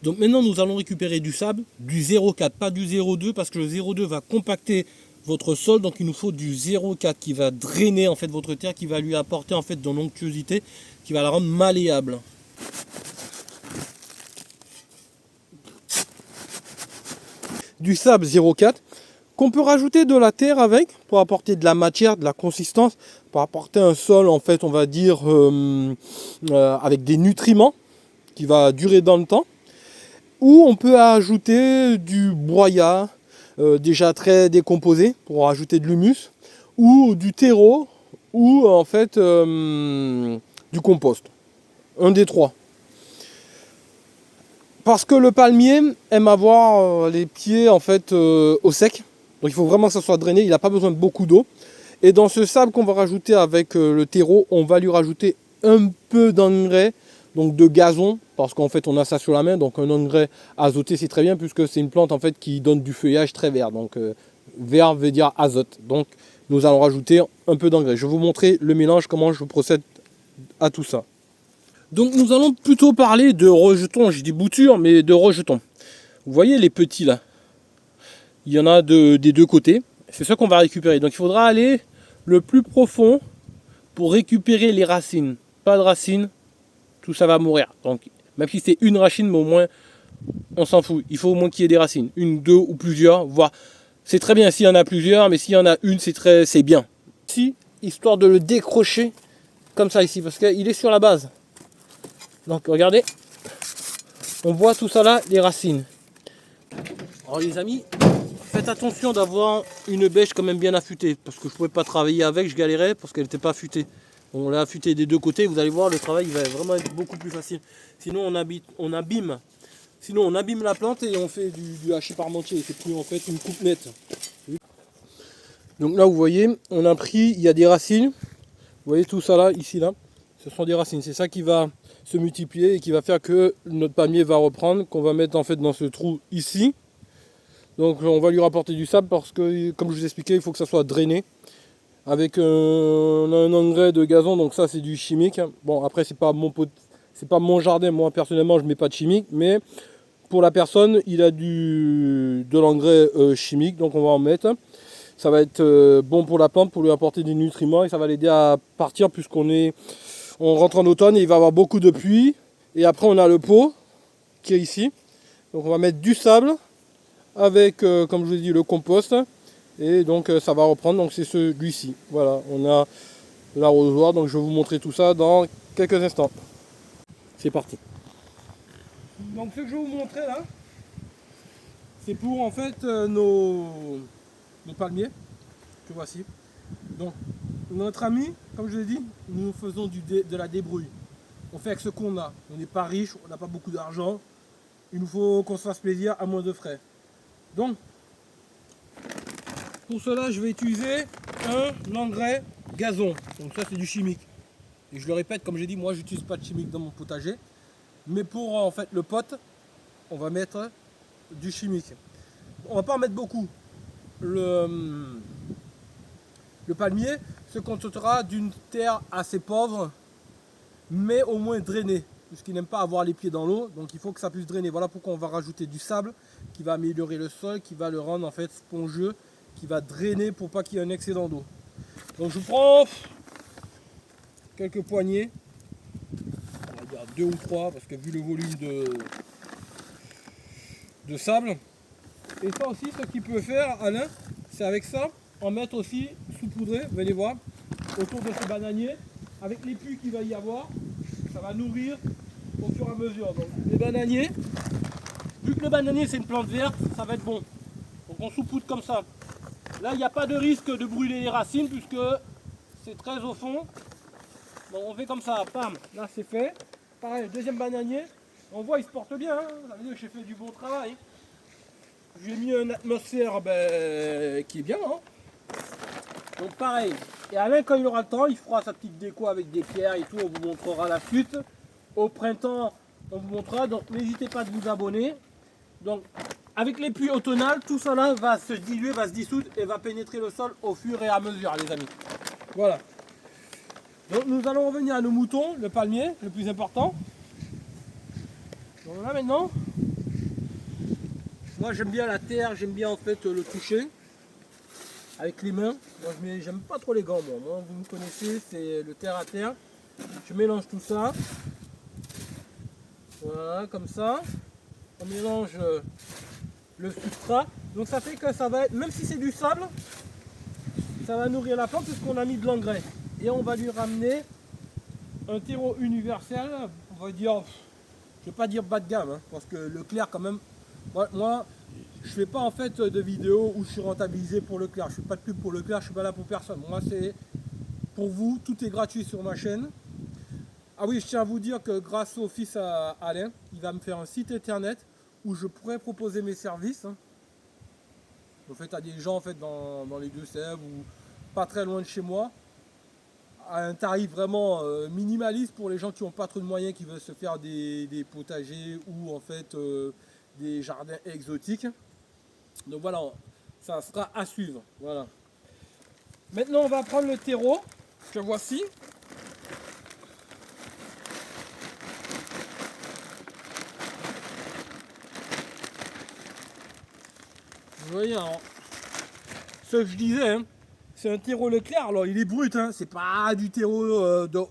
Donc maintenant nous allons récupérer du sable, du 0,4, pas du 0,2 parce que le 0,2 va compacter votre sol, donc il nous faut du 0,4 qui va drainer en fait votre terre, qui va lui apporter en fait de l'onctuosité, qui va la rendre malléable. Du sable 0,4 qu'on peut rajouter de la terre avec pour apporter de la matière, de la consistance, pour apporter un sol en fait on va dire avec des nutriments qui va durer dans le temps. Ou on peut ajouter du broyat déjà très décomposé pour rajouter de l'humus, ou du terreau, ou en fait du compost. Un des trois. Parce que le palmier aime avoir les pieds en fait au sec. Donc il faut vraiment que ça soit drainé, il n'a pas besoin de beaucoup d'eau. Et dans ce sable qu'on va rajouter avec le terreau, on va lui rajouter un peu d'engrais, donc de gazon, parce qu'en fait on a ça sur la main, donc un engrais azoté c'est très bien, puisque c'est une plante en fait qui donne du feuillage très vert. Donc vert veut dire azote. Donc nous allons rajouter un peu d'engrais. Je vais vous montrer le mélange, comment je procède à tout ça. Donc nous allons plutôt parler de rejetons, je dis boutures, mais de rejetons. Vous voyez les petits là, il y en a des deux côtés, c'est ça qu'on va récupérer. Donc il faudra aller le plus profond pour récupérer les racines. Pas de racines, tout ça va mourir. Donc même si c'est une racine, mais au moins on s'en fout. Il faut au moins qu'il y ait des racines, une, deux ou plusieurs, voire c'est très bien s'il y en a plusieurs, mais s'il y en a une, c'est bien. Ici, histoire de le décrocher comme ça ici, parce qu'il est sur la base. Donc regardez, on voit tout ça là, les racines. Alors les amis, faites attention d'avoir une bêche quand même bien affûtée, parce que je ne pouvais pas travailler avec, je galérais parce qu'elle n'était pas affûtée. On l'a affûtée des deux côtés, vous allez voir, le travail va vraiment être beaucoup plus facile. Sinon on abîme la plante et on fait du hachis parmentier, c'est plus en fait une coupe nette. Donc là vous voyez, on a pris, il y a des racines, vous voyez tout ça là, ici là, ce sont des racines, c'est ça qui va se multiplier et qui va faire que notre palmier va reprendre, qu'on va mettre en fait dans ce trou ici. Donc on va lui rapporter du sable parce que comme je vous expliquais, il faut que ça soit drainé avec un engrais de gazon, donc ça c'est du chimique. Bon après c'est pas mon jardin, moi personnellement je mets pas de chimique, mais pour la personne il a de l'engrais chimique, donc on va en mettre. Ça va être bon pour la plante, pour lui apporter des nutriments et ça va l'aider à partir on rentre en automne et il va y avoir beaucoup de pluie. Et après on a le pot qui est ici. Donc on va mettre du sable avec, comme je vous ai dit, le compost. Et donc ça va reprendre. Donc c'est celui-ci. Voilà, on a l'arrosoir. Donc je vais vous montrer tout ça dans quelques instants. C'est parti. Donc ce que je vais vous montrer là, c'est pour en fait nos palmiers. Que voici. Donc notre ami, comme je l'ai dit, nous faisons de la débrouille. On fait avec ce qu'on a. On n'est pas riche, on n'a pas beaucoup d'argent. Il nous faut qu'on se fasse plaisir à moins de frais. Donc, pour cela, je vais utiliser un engrais gazon. Donc ça, c'est du chimique. Et je le répète, comme j'ai dit, moi, j'utilise pas de chimique dans mon potager. Mais pour en fait le pot, on va mettre du chimique. On va pas en mettre beaucoup. Le palmier se contentera d'une terre assez pauvre, mais au moins drainée, puisqu'il n'aime pas avoir les pieds dans l'eau, donc il faut que ça puisse drainer. Voilà pourquoi on va rajouter du sable qui va améliorer le sol, qui va le rendre en fait spongieux, qui va drainer pour pas qu'il y ait un excédent d'eau. Donc je prends quelques poignées, on va dire 2 ou 3 parce que vu le volume de sable. Et ça aussi, ce qu'il peut faire Alain, c'est avec ça en mettre aussi saupoudré, vous allez voir, autour de ce bananier, avec les puits qu'il va y avoir, ça va nourrir au fur et à mesure. Donc les bananiers, vu que le bananier c'est une plante verte, ça va être bon. Donc on saupoudre comme ça. Là il n'y a pas de risque de brûler les racines puisque c'est très au fond. Donc on fait comme ça, pam, là c'est fait. Pareil, le deuxième bananier, on voit il se porte bien, hein. Ça veut dire que j'ai fait du bon travail. J'ai mis une atmosphère qui est bien. Hein. Donc pareil, et Alain quand il aura le temps, il fera sa petite déco avec des pierres et tout, on vous montrera la suite. Au printemps, on vous montrera, donc n'hésitez pas de vous abonner. Donc avec les pluies automnales, tout ça là va se diluer, va se dissoudre et va pénétrer le sol au fur et à mesure les amis. Voilà. Donc nous allons revenir à nos moutons, le palmier, le plus important. Donc là maintenant, Moi j'aime bien la terre, j'aime bien en fait le toucher avec les mains. Moi j'aime pas trop les gants moi. Moi vous me connaissez, c'est le terre à terre. Je mélange tout ça. Voilà, comme ça. On mélange le substrat. Donc ça fait que ça va être, même si c'est du sable, ça va nourrir la plante puisqu'on a mis de l'engrais. Et on va lui ramener un terreau universel, on va dire, je vais pas dire bas de gamme, hein, parce que Leclerc quand même, moi je fais pas en fait de vidéos où je suis rentabilisé pour Leclerc, je fais pas de pub pour Leclerc, je suis pas là pour personne. Moi c'est pour vous, tout est gratuit sur ma chaîne. Ah oui, je tiens à vous dire que grâce au fils à Alain, il va me faire un site internet où je pourrais proposer mes services. En fait, à des gens en fait, dans les Deux-Sèvres ou pas très loin de chez moi, à un tarif vraiment minimaliste pour les gens qui n'ont pas trop de moyens, qui veulent se faire des potagers ou en fait des jardins exotiques. Donc voilà, ça sera à suivre. Voilà. Maintenant, on va prendre le terreau que voici. Vous voyez, alors, ce que je disais, hein, c'est un terreau Leclerc. Alors, il est brut, hein, c'est pas du terreau de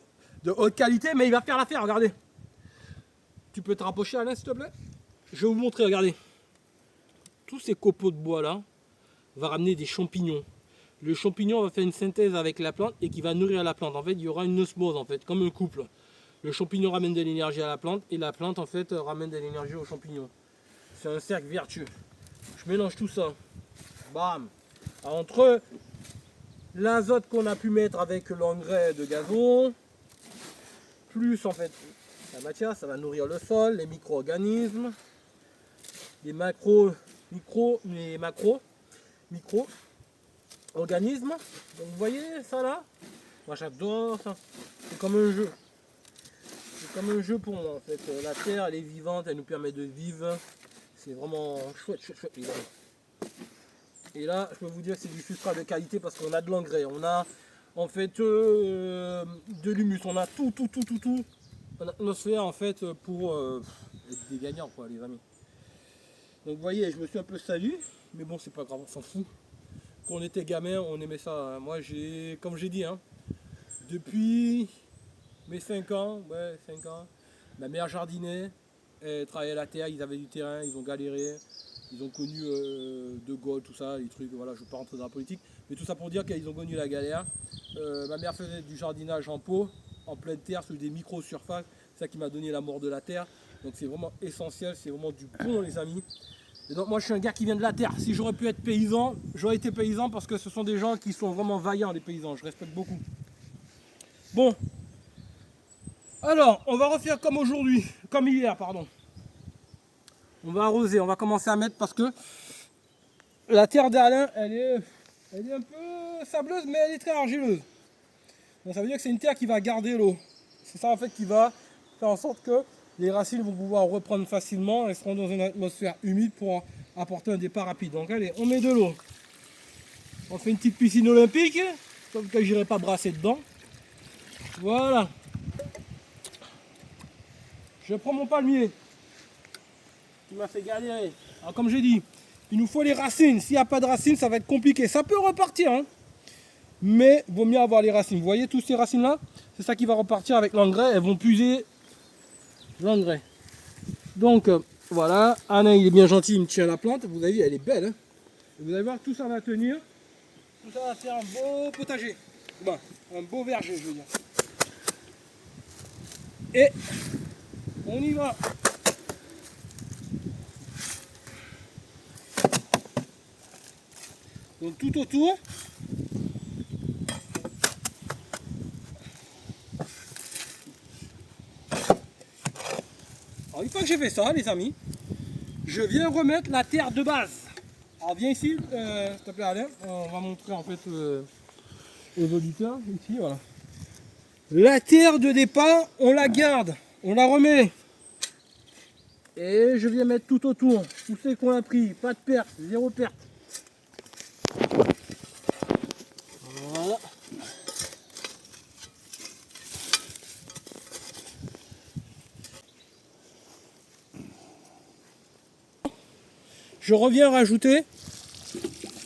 haute qualité, mais il va faire l'affaire. Regardez. Tu peux te rapprocher, Alain, s'il te plaît? Je vais vous montrer, regardez. Tous ces copeaux de bois là va ramener des champignons. Le champignon va faire une synthèse avec la plante et qui va nourrir la plante. En fait, il y aura une osmose en fait, comme un couple. Le champignon ramène de l'énergie à la plante et la plante en fait ramène de l'énergie au champignon. C'est un cercle vertueux. Je mélange tout ça. Bam. Entre l'azote qu'on a pu mettre avec l'engrais de gazon, plus en fait la matière, ça va nourrir le sol, les micro-organismes, les micro-organismes. Donc vous voyez ça là? Moi j'adore ça. C'est comme un jeu. C'est comme un jeu pour moi en fait. La terre elle est vivante, elle nous permet de vivre. C'est vraiment chouette, chouette, chouette les amis. Et là, je peux vous dire que c'est du substrat de qualité parce qu'on a de l'engrais. On a en fait de l'humus. On a tout. On a l'atmosphère en fait pour être des gagnants quoi les amis. Donc vous voyez, je me suis un peu sali, mais bon c'est pas grave, on s'en fout. Quand on était gamin, on aimait ça. Moi j'ai, comme j'ai dit, hein, depuis mes 5 ans, ma mère jardinait, elle travaillait la terre, ils avaient du terrain, ils ont galéré, ils ont connu De Gaulle, tout ça, les trucs, voilà, je ne veux pas rentrer dans la politique, mais tout ça pour dire qu'ils ont connu la galère. Ma mère faisait du jardinage en pot, en pleine terre, sur des micro-surfaces, c'est ça qui m'a donné la mort de la terre. Donc c'est vraiment essentiel, c'est vraiment du bon les amis. Et donc moi je suis un gars qui vient de la terre. Si j'aurais pu être paysan, j'aurais été paysan parce que ce sont des gens qui sont vraiment vaillants les paysans, je respecte beaucoup. Bon, alors on va refaire comme aujourd'hui, comme hier pardon. On va arroser, on va commencer à mettre parce que la terre d'Alain elle est un peu sableuse mais elle est très argileuse. Donc ça veut dire que c'est une terre qui va garder l'eau. C'est ça en fait qui va faire en sorte que les racines vont pouvoir reprendre facilement et seront dans une atmosphère humide pour apporter un départ rapide. Donc allez, on met de l'eau. On fait une petite piscine olympique, sauf que j'irai pas brasser dedans. Voilà. Je prends mon palmier qui m'a fait galérer. Alors comme j'ai dit, il nous faut les racines. S'il n'y a pas de racines, ça va être compliqué. Ça peut repartir, hein, mais il vaut mieux avoir les racines. Vous voyez toutes ces racines là? C'est ça qui va repartir avec l'engrais. Elles vont puiser l'engrais. Donc voilà, Alain il est bien gentil, il me tient la plante. Vous avez vu, elle est belle. Hein, et vous allez voir, tout ça va tenir. Tout ça va faire un beau potager. Bon, un beau verger, je veux dire. Et on y va. Donc tout autour. Alors une fois que j'ai fait ça les amis, je viens remettre la terre de base. Alors viens ici, s'il te plaît Alain, on va montrer en fait aux auditeurs, ici voilà. La terre de départ, on la garde, on la remet. Et je viens mettre tout autour, tout ce qu'on a pris, pas de perte, zéro perte. Voilà. Je reviens rajouter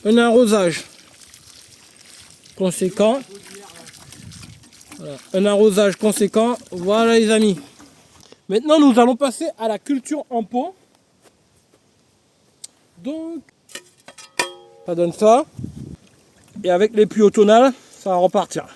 un arrosage conséquent. Voilà, un arrosage conséquent. Voilà les amis. Maintenant nous allons passer à la culture en pot. Donc ça donne ça. Et avec les pluies automnales, ça va repartir.